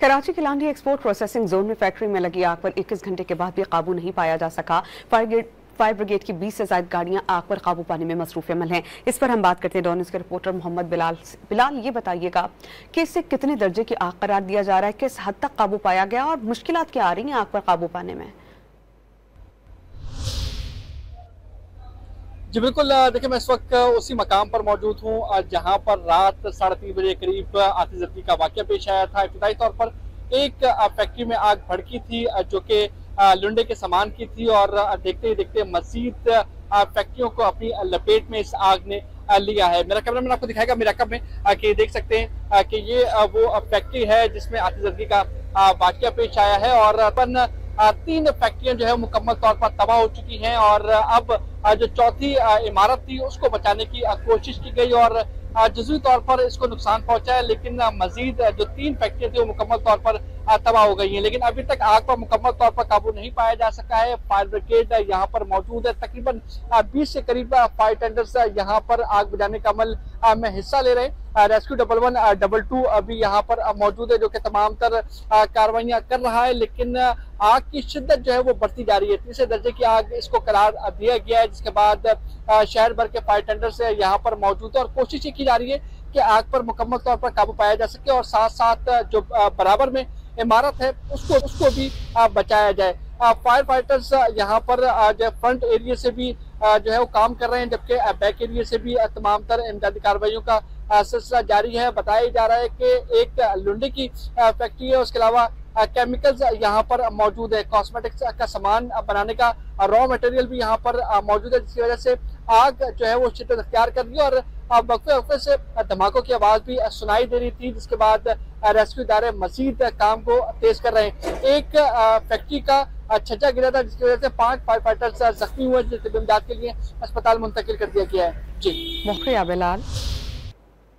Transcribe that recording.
कराची के लांडी export processing zone में factory में लगी आग पर 21 घंटे के बाद भी काबू नहीं पाया जा सका। फायर ब्रिगेड की 20 से ज्यादा गाड़ियां आग पर काबू पाने में मसरूफ अमल हैं। इस पर हम बात करते हैं डॉन के रिपोर्टर मोहम्मद बिलाल, ये बताइएगा कि इसे कितने दर्जे की आग करार दिया जा रहा है, किस हद तक काबू पाया गया और मुश्किलात क्या आ रही हैं आग पर काबू पाने में? जी बिल्कुल, देखिए मैं इस वक्त उसी मकाम पर मौजूद हूँ जहाँ पर रात 3:30 बजे करीब आतिशबाजी का वाकया पेश आया था। इब्तदाई तौर पर एक फैक्ट्री में आग भड़की थी जो कि लुंडे के सामान की थी और देखते ही देखते मजीद फैक्ट्रियों को अपनी लपेट में इस आग ने लिया है। मेरा कैमरामैन आपको दिखाएगा मेरा में कि देख सकते हैं कि ये वो फैक्ट्री है जिसमें आतिशबाजी का वाकया पेश आया है और अपन 3 फैक्ट्रियां जो है मुकम्मल तौर पर तबाह हो चुकी हैं और अब जो चौथी इमारत थी उसको बचाने की कोशिश की गई और जुज़वी तौर पर इसको नुकसान पहुंचा है, लेकिन मजीद जो 3 फैक्ट्रियां थी वो मुकम्मल तौर पर तबाह हो गई हैं। लेकिन अभी तक आग पर मुकम्मल तौर पर काबू नहीं पाया जा सका है। फायर ब्रिगेड यहाँ पर मौजूद है, तकरीबन 20 से करीब फायर टेंडर्स यहाँ पर आग बुझाने का अमल में हिस्सा ले रहे हैं। रेस्क्यू 11-1-2 अभी यहाँ पर मौजूद है जो कि तमाम तर कार्रवाइयाँ कर रहा है, लेकिन आग की शिद्दत जो है वो बढ़ती जा रही है। तीसरे दर्जे की आग इसको करार दिया गया है, जिसके बाद शहर भर के फायर टेंडर्स यहाँ पर मौजूद है और कोशिश की जा रही है कि आग पर मुकम्मल तौर पर काबू पाया जा सके और साथ साथ जो बराबर में इमारत है उसको भी बचाया जाए। फायर फाइटर्स यहाँ पर जो फ्रंट एरिया से भी जो है वो काम कर रहे हैं, जबकि बैक एरिया से भी तमाम तर इमदादी कार्रवाइयों का सिलसिला जारी है। बताया जा रहा है कि एक लुंडे की फैक्ट्री है, उसके अलावा केमिकल्स यहाँ पर मौजूद है, कॉस्मेटिक्स का सामान बनाने का रॉ मटेरियल भी यहाँ पर मौजूद है, जिसकी वजह से आग जो है वो शिद्दत अख्तियार कर रही है और वक्फे वक्फे से धमाकों की आवाज भी सुनाई दे रही थी, जिसके बाद रेस्क्यू इदारे मजीद काम को तेज कर रहे हैं। एक फैक्ट्री का छज्जा गिरा था, जिसकी वजह से 5 फायर फाइटर्स जख्मी हुए, जिससे इमदाद के लिए अस्पताल मुंतकिल कर दिया गया है। जी शुक्रिया बिलाल।